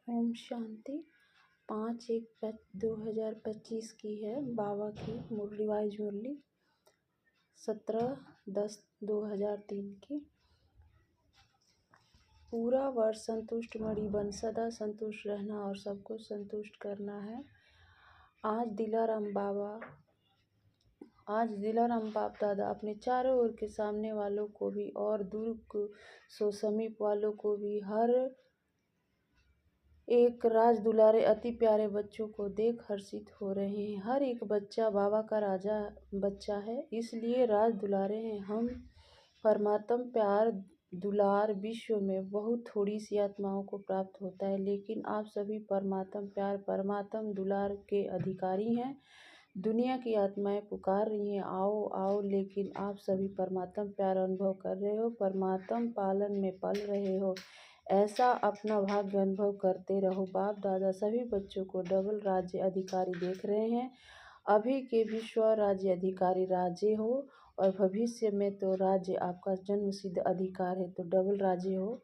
ओम शांति। 5/1/2025 की है बाबा की रिवाइज मुरली 17/10/2003 की। पूरा वर्ष संतुष्ट मणि बन सदा संतुष्ट रहना और सबको संतुष्ट करना है। आज दिलाराम बाप दादा अपने चारों ओर के सामने वालों को भी और दूर सो समीप वालों को भी हर एक राज दुलारे अति प्यारे बच्चों को देख हर्षित हो रहे हैं। हर एक बच्चा बाबा का राजा बच्चा है, इसलिए राज दुलारे हैं। हम परमात्म प्यार दुलार विश्व में बहुत थोड़ी सी आत्माओं को प्राप्त होता है, लेकिन आप सभी परमात्म प्यार परमात्म दुलार के अधिकारी हैं। दुनिया की आत्माएं पुकार रही हैं, आओ आओ, लेकिन आप सभी परमात्म प्यार अनुभव कर रहे हो, परमात्म पालन में पल रहे हो। ऐसा अपना भाग्य अनुभव करते रहो। बाप दादा सभी बच्चों को डबल राज्य अधिकारी देख रहे हैं। अभी के भी स्व राज्य अधिकारी राजे हो और भविष्य में तो राज्य आपका जन्म सिद्ध अधिकार है, तो डबल राज्य हो।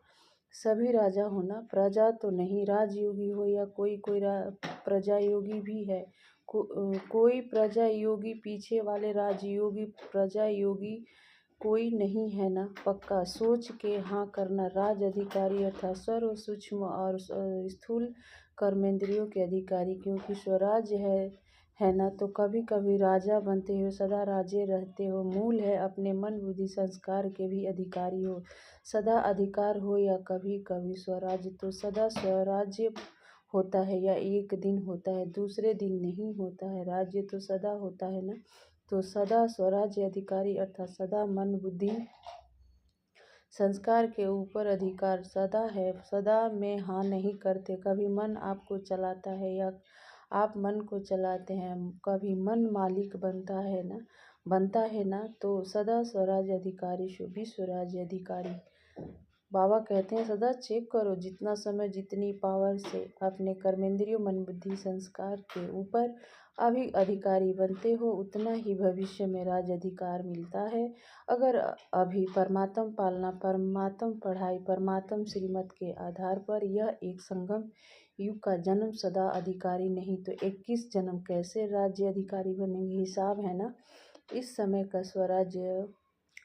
सभी राजा होना, प्रजा तो नहीं। राजयोगी हो या कोई प्रजा योगी भी है। कोई प्रजा योगी, पीछे वाले राजयोगी प्रजा योगी कोई नहीं है ना। पक्का सोच के हाँ करना। राज अधिकारी अर्थात सर्व सूक्ष्म और स्थूल कर्मेंद्रियों के अधिकारी, क्योंकि स्वराज्य है ना, तो कभी कभी राजा बनते हो, सदा राजे रहते हो। मूल है अपने मन बुद्धि संस्कार के भी अधिकारी हो। सदा अधिकार हो या कभी कभी स्वराज्य, तो सदा स्वराज्य होता है या एक दिन होता है, दूसरे दिन नहीं होता है। राज्य तो सदा होता है ना, तो सदा स्वराज्य अधिकारी अर्थात सदा मन बुद्धि संस्कार के ऊपर अधिकार सदा है। सदा में हाँ नहीं करते। कभी मन आपको चलाता है या आप मन को चलाते हैं। कभी मन मालिक बनता है ना, तो सदा स्वराज्य अधिकारी विश्व राज्य अधिकारी। बाबा कहते हैं सदा चेक करो, जितना समय जितनी पावर से अपने कर्मेंद्रियों मन बुद्धि संस्कार के ऊपर अभी अधिकारी बनते हो, उतना ही भविष्य में राज अधिकार मिलता है। अगर अभी परमात्म पालना, परमात्म पढ़ाई, परमात्म श्रीमत के आधार पर यह एक संगम युग का जन्म सदा अधिकारी नहीं, तो 21 जन्म कैसे राज्य अधिकारी बनेंगे? हिसाब है ना। इस समय का स्वराज्य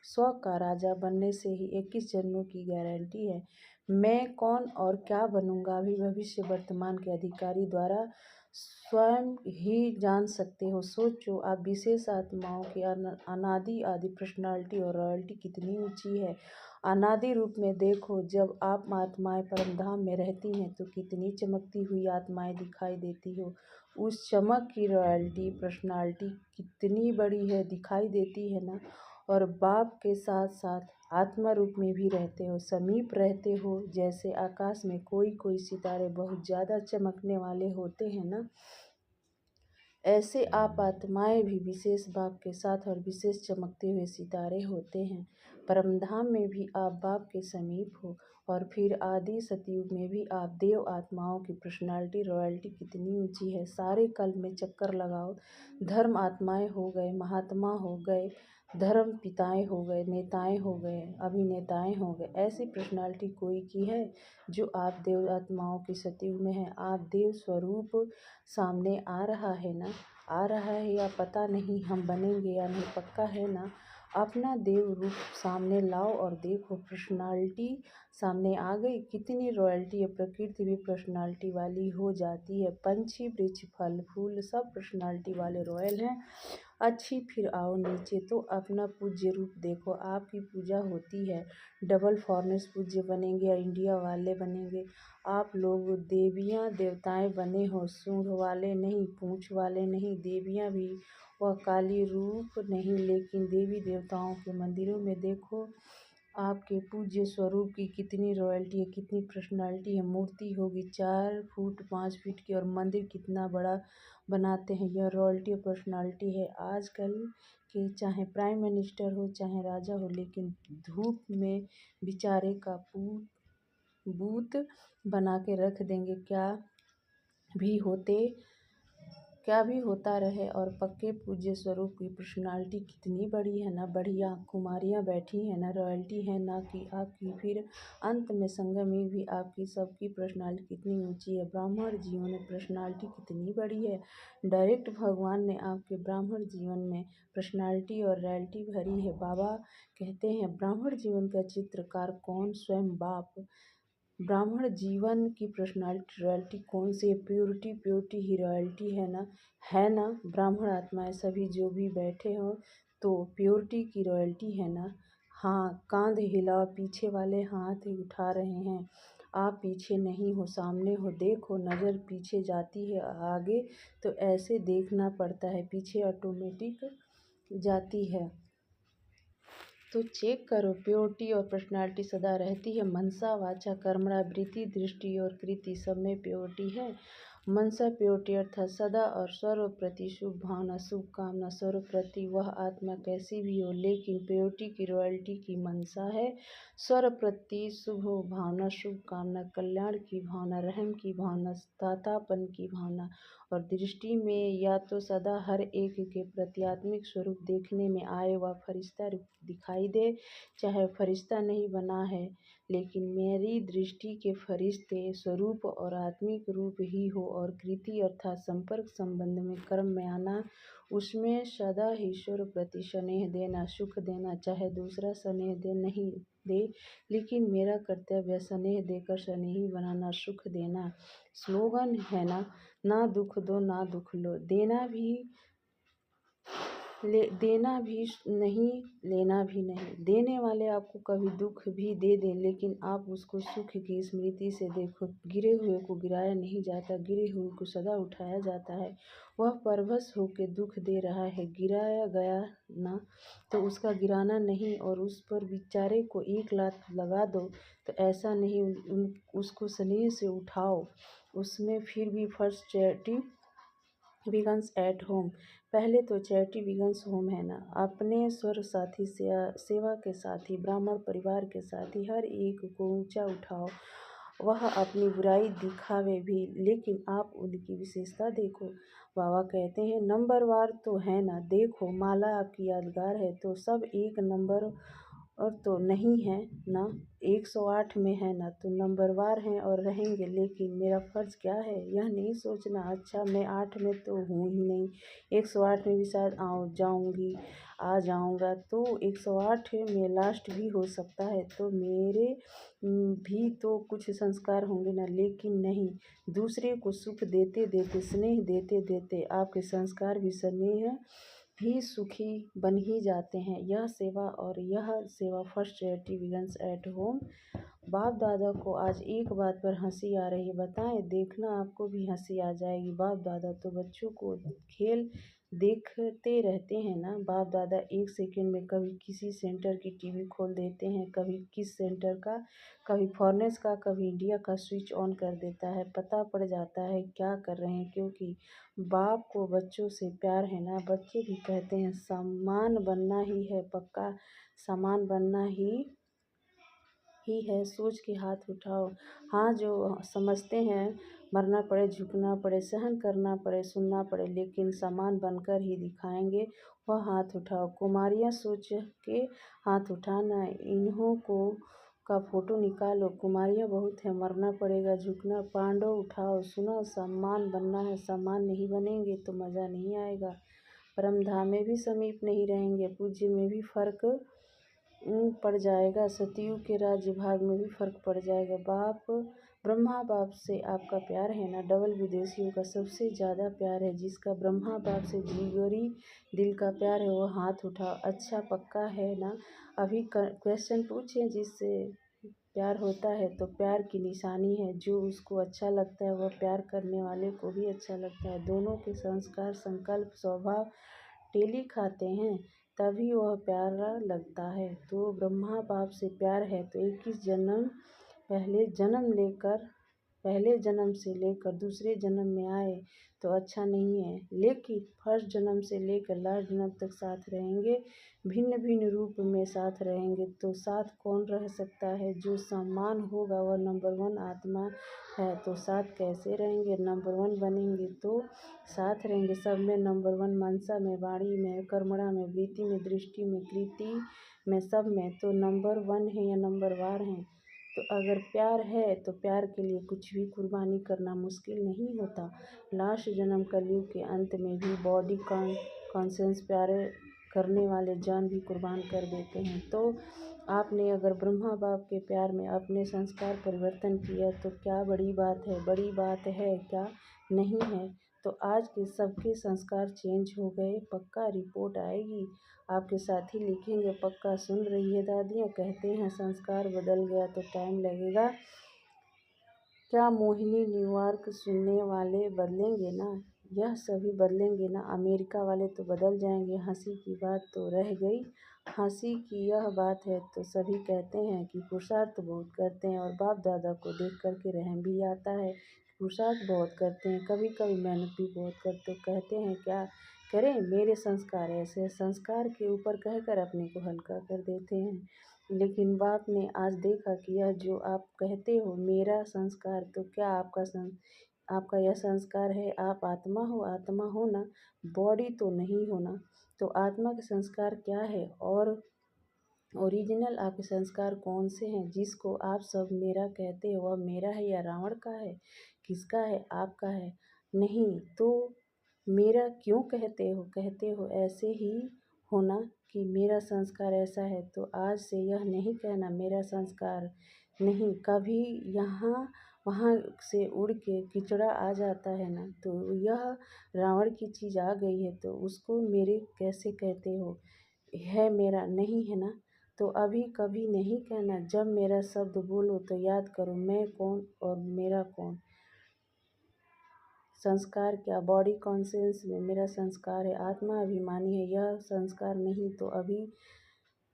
स्व का राजा बनने से ही 21 जन्मों की गारंटी है। मैं कौन और क्या बनूंगा अभी भविष्य वर्तमान के अधिकारी द्वारा स्वयं ही जान सकते हो। सोचो, आप विशेष आत्माओं की अनादि आदि पर्सनालिटी और रॉयल्टी कितनी ऊंची है। अनादि रूप में देखो, जब आप आत्माएं परम धाम में रहती हैं तो कितनी चमकती हुई आत्माएं दिखाई देती हो। उस चमक की रॉयल्टी पर्सनालिटी कितनी बड़ी है, दिखाई देती है ना। और बाप के साथ साथ आत्मा रूप में भी रहते हो, समीप रहते हो। जैसे आकाश में कोई सितारे बहुत ज़्यादा चमकने वाले होते हैं ना, ऐसे आप आत्माएं भी विशेष बाप के साथ और विशेष चमकते हुए सितारे होते हैं। परमधाम में भी आप बाप के समीप हो, और फिर आदि सतयुग में भी आप देव आत्माओं की पर्सनालिटी रॉयल्टी कितनी ऊंची है। सारे कल्प में चक्कर लगाओ, धर्म आत्माएं हो गए, महात्मा हो गए, धर्म पिताएं हो गए, नेताएं हो गए, अभिनेताएं हो गए। ऐसी पर्सनालिटी कोई की है जो आप देव आत्माओं की सतयुग में है। आप देव स्वरूप सामने आ रहा है ना, आ रहा है या पता नहीं, हम बनेंगे या नहीं, पक्का है ना। अपना देव रूप सामने लाओ और देखो, पर्सनालिटी सामने आ गई। कितनी रॉयल्टी है। प्रकृति भी पर्सनालिटी वाली हो जाती है। पंछी वृक्ष फल फूल सब पर्सनालिटी वाले रॉयल हैं। अच्छी, फिर आओ नीचे तो अपना पूज्य रूप देखो। आपकी पूजा होती है, डबल फॉर्नेस पूज्य बनेंगे या इंडिया वाले बनेंगे। आप लोग देवियाँ देवताएं बने हो, सूंड वाले नहीं, पूँछ वाले नहीं। देवियाँ भी वह काली रूप नहीं, लेकिन देवी देवताओं के मंदिरों में देखो आपके पूज्य स्वरूप की कितनी रॉयल्टी है, कितनी पर्सनालिटी है। मूर्ति होगी 4 फुट 5 फीट की और मंदिर कितना बड़ा बनाते हैं। यह रॉयल्टी और पर्सनालिटी है। आजकल के चाहे प्राइम मिनिस्टर हो चाहे राजा हो, लेकिन धूप में बेचारे का बूथ बना के रख देंगे। क्या भी होते क्या भी होता रहे और पक्के पूज्य स्वरूप की पर्सनालिटी कितनी बड़ी है ना, बढ़िया कुमारियाँ बैठी हैं ना, रॉयल्टी है ना कि आपकी, फिर अंत में संगम में भी आपकी, सबकी पर्सनालिटी कितनी ऊंची है। ब्राह्मण जीवन में पर्सनालिटी कितनी बड़ी है। डायरेक्ट भगवान ने आपके ब्राह्मण जीवन में पर्सनालिटी और रॉयल्टी भरी है। बाबा कहते हैं ब्राह्मण जीवन का चित्रकार कौन? स्वयं बाप। ब्राह्मण जीवन की पर्सनालिटी रॉयल्टी कौन सी है? प्योरिटी, प्योरिटी ही रॉयल्टी है ना, है ना। ब्राह्मण आत्माएं सभी जो भी बैठे हो तो प्योरिटी की रॉयल्टी है ना। हाँ, कांध हिलाओ, पीछे वाले हाथ ही उठा रहे हैं। आप पीछे नहीं हो, सामने हो। देखो, नज़र पीछे जाती है, आगे तो ऐसे देखना पड़ता है, पीछे ऑटोमेटिक जाती है। तो चेक करो, प्योरिटी और पर्सनालिटी सदा रहती है। मनसा वाचा कर्मणा वृत्ति दृष्टि और कृति सब में प्योरिटी है। मनसा प्योरिटी अर्थात सदा और सर्व प्रति शुभ भावना, शुभ कामना, सर्व प्रति वह आत्मा कैसी भी हो, लेकिन प्योरिटी की रॉयल्टी की मनसा है। सर्व प्रति शुभ भावना, शुभ कामना, कल्याण की भावना, रहम की भावना, दातापन की भावना, और दृष्टि में या तो सदा हर एक के प्रत्यात्मिक स्वरूप देखने में आए, वह फरिश्ता रूप दिखाई दे, चाहे फरिश्ता नहीं बना है, लेकिन मेरी दृष्टि के फरिश्ते स्वरूप और आत्मिक रूप ही हो। और कृति अर्थात संपर्क संबंध में, कर्म में आना, उसमें सदा ईश्वर प्रति स्नेह देना, सुख देना, चाहे दूसरा स्नेह दे नहीं दे, लेकिन मेरा कर्तव्य स्नेह देकर स्नेही बनाना, सुख देना। स्लोगन है ना दुख दो ना दुख लो, देना भी नहीं, लेना भी नहीं। देने वाले आपको कभी दुख भी दे दें, लेकिन आप उसको सुख की स्मृति से देखो। गिरे हुए को गिराया नहीं जाता, गिरे हुए को सदा उठाया जाता है। वह परवश होकर दुख दे रहा है, गिराया गया ना तो उसका गिराना नहीं, और उस पर बेचारे को एक लात लगा दो तो ऐसा नहीं, उसको स्नेह से उठाओ। उसमें फिर भी first charity begins at home. पहले तो चैरिटी बिगन्स होम है ना, अपने स्वर साथी सेवा के साथी, ब्राह्मण परिवार के साथी, हर एक को ऊंचा उठाओ। वह अपनी बुराई दिखावे भी, लेकिन आप उनकी विशेषता देखो। बाबा कहते हैं नंबरवार तो है ना, देखो माला आपकी यादगार है तो सब एक नंबर और तो नहीं है ना, 108 में है ना तो नंबरवार हैं और रहेंगे। लेकिन मेरा फ़र्ज़ क्या है, यह नहीं सोचना अच्छा मैं 8 में तो हूँ ही नहीं, 108 में भी शायद आ जाऊँगा तो 108 में लास्ट भी हो सकता है, तो मेरे भी तो कुछ संस्कार होंगे ना। लेकिन नहीं, दूसरे को सुख देते देते, स्नेह देते देते आपके संस्कार भी स्नेह भी सुखी बन ही जाते हैं। यह सेवा first charity begins at home. बाप दादा को आज एक बात पर हंसी आ रही है, बताएं, देखना आपको भी हंसी आ जाएगी। बाप दादा तो बच्चों को खेल देखते रहते हैं ना। बाप दादा एक सेकंड में कभी किसी सेंटर की टीवी खोल देते हैं, कभी किस सेंटर का, कभी फॉरेनर्स का, कभी इंडिया का स्विच ऑन कर देता है, पता पड़ जाता है क्या कर रहे हैं, क्योंकि बाप को बच्चों से प्यार है ना। बच्चे भी कहते हैं समान बनना ही है, पक्का समान बनना ही है। सोच के हाथ उठाओ। हाँ, जो समझते हैं मरना पड़े, झुकना पड़े, सहन करना पड़े, सुनना पड़े, लेकिन समान बनकर ही दिखाएंगे, वह हाथ उठाओ। कुमारियाँ सोच के हाथ उठाना, इन्हों को का फोटो निकालो। कुमारियाँ बहुत है, मरना पड़ेगा, झुकना। पांडव उठाओ, सुनो, सम्मान बनना है, सम्मान नहीं बनेंगे तो मज़ा नहीं आएगा। परमधाम में भी समीप नहीं रहेंगे, पूज्य में भी फर्क पड़ जाएगा, सतयुग के राज्य भाग में भी फर्क पड़ जाएगा। ब्रह्मा बाप से आपका प्यार है ना, डबल विदेशियों का सबसे ज़्यादा प्यार है। जिसका ब्रह्मा बाप से जिगरी दिल का प्यार है वो हाथ उठाओ। अच्छा, पक्का है ना। अभी क्वेश्चन पूछें, जिससे प्यार होता है तो प्यार की निशानी है, जो उसको अच्छा लगता है वह प्यार करने वाले को भी अच्छा लगता है। दोनों के संस्कार, संकल्प, स्वभाव टेली खाते हैं, तभी वह प्यारा लगता है। तो ब्रह्मा बाप से प्यार है तो 21 जन्म पहले जन्म लेकर पहले जन्म से लेकर दूसरे जन्म में आए तो अच्छा नहीं है, लेकिन फर्स्ट जन्म से लेकर लास्ट जन्म तक साथ रहेंगे, भिन्न भिन्न रूप में साथ रहेंगे तो साथ कौन रह सकता है? जो सम्मान होगा वह नंबर वन आत्मा है, तो साथ कैसे रहेंगे? नंबर वन बनेंगे तो साथ रहेंगे। सब में नंबर वन, मनसा में, वाणी में, कर्मणा में, वृत्ति में, दृष्टि में, कृति में, सब में तो नंबर वन है या नंबर वार हैं। तो अगर प्यार है तो प्यार के लिए कुछ भी कुर्बानी करना मुश्किल नहीं होता। लास्ट जन्म कलयुग के अंत में भी बॉडी कॉन्शियस प्यार करने वाले जान भी कुर्बान कर देते हैं। तो आपने अगर ब्रह्मा बाप के प्यार में अपने संस्कार परिवर्तन किया तो क्या बड़ी बात है? बड़ी बात है क्या? नहीं है। तो आज के सबके संस्कार चेंज हो गए, पक्का रिपोर्ट आएगी। आपके साथी लिखेंगे, पक्का सुन रही है दादियाँ, कहते हैं संस्कार बदल गया तो टाइम लगेगा। क्या मोहिनी न्यूयॉर्क सुनने वाले बदलेंगे ना? यह सभी बदलेंगे ना? अमेरिका वाले तो बदल जाएंगे। हंसी की बात तो रह गई। हंसी की यह बात है तो सभी कहते हैं कि पुरुषार्थ बहुत करते हैं और बाप दादा को देख कर के रहम भी आता है। पुरुषार्थ बहुत करते हैं, कभी कभी मेहनत भी बहुत करते, कहते हैं क्या करें, मेरे संस्कार ऐसे। संस्कार के ऊपर कहकर अपने को हल्का कर देते हैं। लेकिन बाप ने आज देखा कि यह जो आप कहते हो मेरा संस्कार, तो क्या आपका यह संस्कार है? आप आत्मा हो ना, बॉडी तो नहीं हो ना। तो आत्मा के संस्कार क्या है और ओरिजिनल आपके संस्कार कौन से हैं? जिसको आप सब मेरा कहते हो वह मेरा है या रावण का है? किसका है? आपका है? नहीं तो मेरा क्यों कहते हो? कहते हो ऐसे ही होना कि मेरा संस्कार ऐसा है। तो आज से यह नहीं कहना मेरा संस्कार नहीं। कभी यहाँ वहाँ से उड़ के किचड़ा आ जाता है ना, तो यह रावण की चीज़ आ गई है तो उसको मेरे कैसे कहते हो? है मेरा नहीं है ना। तो अभी कभी नहीं कहना। जब मेरा शब्द बोलो तो याद करो मैं कौन और मेरा कौन। संस्कार क्या? बॉडी कॉन्शियस में मेरा संस्कार है, आत्मा अभिमानी है, यह संस्कार नहीं।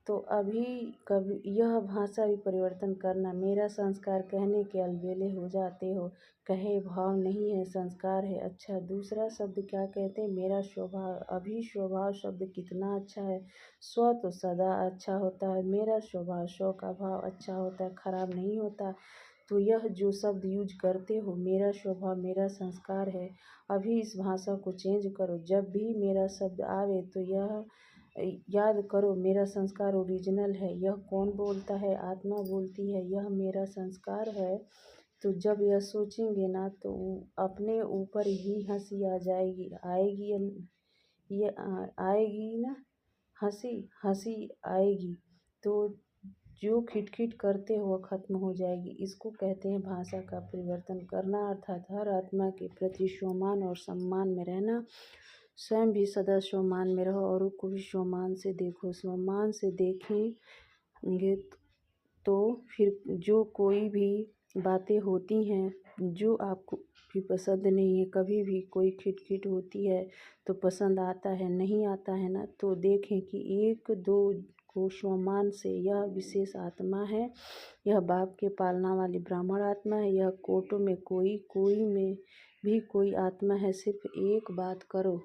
तो अभी कभी यह भाषा भी परिवर्तन करना। मेरा संस्कार कहने के अलबेले हो जाते हो। कहे भाव नहीं है, संस्कार है। अच्छा, दूसरा शब्द क्या कहते हैं? मेरा स्वभाव। अभी स्वभाव शब्द कितना अच्छा है। स्व तो सदा अच्छा होता है, मेरा स्वभाव, स्व का भाव अच्छा होता है, खराब नहीं होता। तो यह जो शब्द यूज करते हो मेरा स्वभाव, मेरा संस्कार है, अभी इस भाषा को चेंज करो। जब भी मेरा शब्द आवे तो यह याद करो मेरा संस्कार ओरिजिनल है। यह कौन बोलता है? आत्मा बोलती है, यह मेरा संस्कार है। तो जब यह सोचेंगे ना तो अपने ऊपर ही हंसी आ जाएगी, आएगी आएगी ना, हंसी आएगी। तो जो खिटखिट करते हो वह खत्म हो जाएगी। इसको कहते हैं भाषा का परिवर्तन करना, अर्थात हर आत्मा के प्रति सम्मान और सम्मान में रहना। स्वयं भी सदा सम्मान में रहो, औरों को भी सम्मान से देखो। सम्मान से देखेंगे तो फिर जो कोई भी बातें होती हैं जो आपको भी पसंद नहीं है, कभी भी कोई खिटखिट होती है तो पसंद आता है, नहीं आता है ना, तो देखें कि एक दो को सम्मान से। यह विशेष आत्मा है, यह बाप के पालना वाली ब्राह्मण आत्मा है। यह कोटों में कोई में भी कोई आत्मा है। सिर्फ एक बात करो,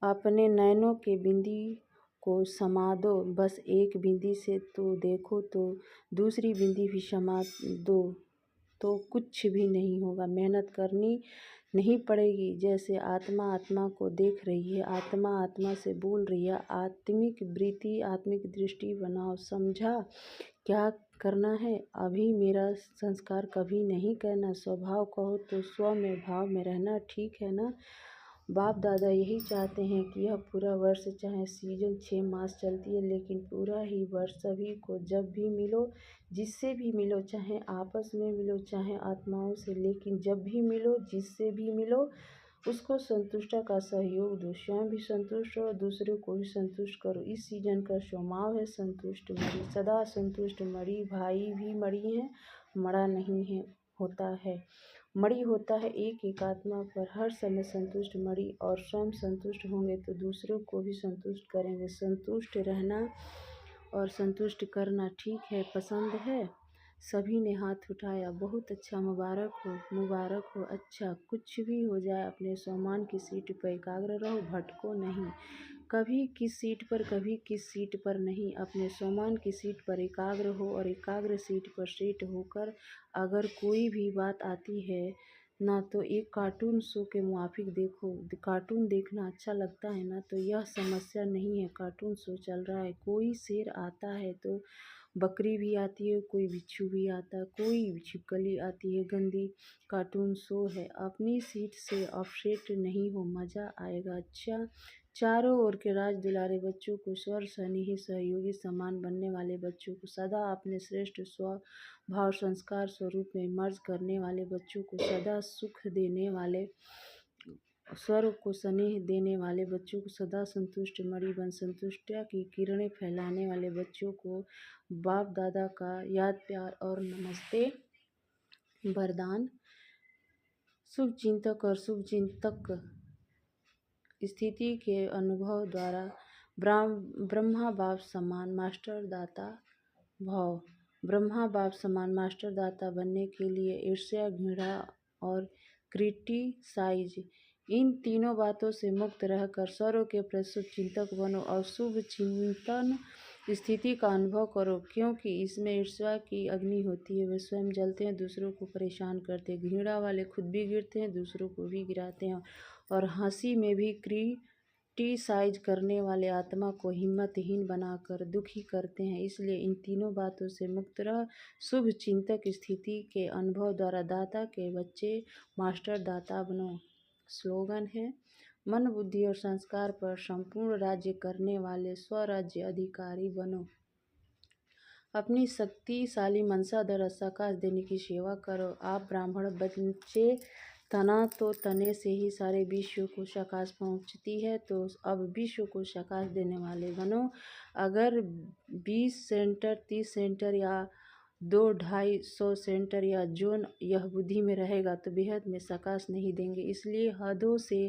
अपने नैनों के बिंदी को समा दो। बस एक बिंदी से तो देखो, तो दूसरी बिंदी भी समा दो तो कुछ भी नहीं होगा। मेहनत करनी नहीं पड़ेगी। जैसे आत्मा आत्मा को देख रही है, आत्मा आत्मा से बोल रही है, आत्मिक वृत्ति, आत्मिक दृष्टि बनाओ। समझा क्या करना है? अभी मेरा संस्कार कभी नहीं कहना। स्वभाव कहो तो स्व में, भाव में रहना, ठीक है ना। बाप दादा यही चाहते हैं कि यह पूरा वर्ष, चाहे सीजन 6 मास चलती है, लेकिन पूरा ही वर्ष सभी को जब भी मिलो, जिससे भी मिलो, चाहे आपस में मिलो चाहे आत्माओं से, लेकिन जब भी मिलो, जिससे भी मिलो, उसको संतुष्टा का सहयोग दो। स्वयं भी संतुष्ट हो, दूसरों को भी संतुष्ट करो। इस सीजन का स्वभाव है संतुष्ट मणि, सदा संतुष्ट मणि। भाई भी मणि है, मड़ा नहीं है होता है। मणि होता है एक एक आत्मा पर हर समय संतुष्ट मणि, और स्वयं संतुष्ट होंगे तो दूसरों को भी संतुष्ट करेंगे। संतुष्ट रहना और संतुष्ट करना ठीक है, पसंद है। सभी ने हाथ उठाया। बहुत अच्छा, मुबारक हो, मुबारक हो। अच्छा, कुछ भी हो जाए अपने सम्मान की सीट पर एकाग्र रहो, भटको नहीं। कभी किस सीट पर, कभी किस सीट पर नहीं, अपने सम्मान की सीट पर एकाग्र हो और एकाग्र सीट पर सेट होकर अगर कोई भी बात आती है ना तो एक कार्टून शो के मुआफिक देखो। कार्टून देखना अच्छा लगता है ना, तो यह समस्या नहीं है। कार्टून शो चल रहा है, कोई शेर आता है तो बकरी भी आती है, कोई बिच्छू भी आता है, कोई छिपकली आती है गंदी। कार्टून शो है, अपनी सीट से अपसेट नहीं हो, मज़ा आएगा। अच्छा, चारों ओर के राज दुलारे बच्चों को, स्वर स्नेही सहयोगी समान बनने वाले बच्चों को, सदा अपने श्रेष्ठ स्वभाव संस्कार स्वरूप में मर्ज करने वाले बच्चों को, सदा सुख देने वाले स्वर को स्नेह देने वाले बच्चों को, सदा संतुष्ट मणिबन संतुष्टिया की किरणें फैलाने वाले बच्चों को, बाप दादा का याद प्यार और नमस्ते वरदान। शुभ चिंतक और शुभ चिंतक स्थिति के अनुभव द्वारा ब्रह्मा बाप समान मास्टर दाता भाव। ब्रह्मा बाप समान मास्टर दाता बनने के लिए ईर्ष्या, घृणा और क्रिटिसाइज, इन तीनों बातों से मुक्त रहकर सर्व के प्रति शुभ चिंतक बनो और शुभ चिंतन स्थिति का अनुभव करो, क्योंकि इसमें ईर्ष्या की अग्नि होती है। वे स्वयं जलते हैं, दूसरों को परेशान करते हैं। घृणा वाले खुद भी गिरते हैं, दूसरों को भी गिराते हैं। और हंसी में भी क्रिटिसाइज करने वाले आत्मा को हिम्मतहीन बनाकर दुखी करते हैं। इसलिए इन तीनों बातों से मुक्त रह शुभ चिंतक स्थिति के अनुभव द्वारा दाता के बच्चे मास्टर दाता बनो। स्लोगन है, मन बुद्धि और संस्कार पर संपूर्ण राज्य करने वाले स्वराज्य अधिकारी बनो। अपनी शक्तिशाली मनसा द्वारा सकाश देने की सेवा करो। आप ब्राह्मण बच्चे, तना तो तने से ही सारे विश्व को सकाश पहुँचती है, तो अब विश्व को सकाश देने वाले बनो। अगर 20 सेंटर, 30 सेंटर या 200-250 सेंटर या जोन यह बुद्धि में रहेगा तो बेहद में सकाश नहीं देंगे। इसलिए हदों से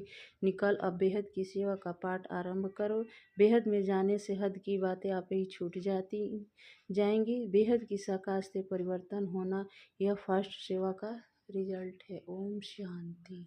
निकल अब बेहद की सेवा का पाठ आरंभ करो। बेहद में जाने से हद की बातें आप ही छूट जाएंगी। बेहद की सकाश से परिवर्तन होना, यह फास्ट सेवा का रिजल्ट है। ओम शांति।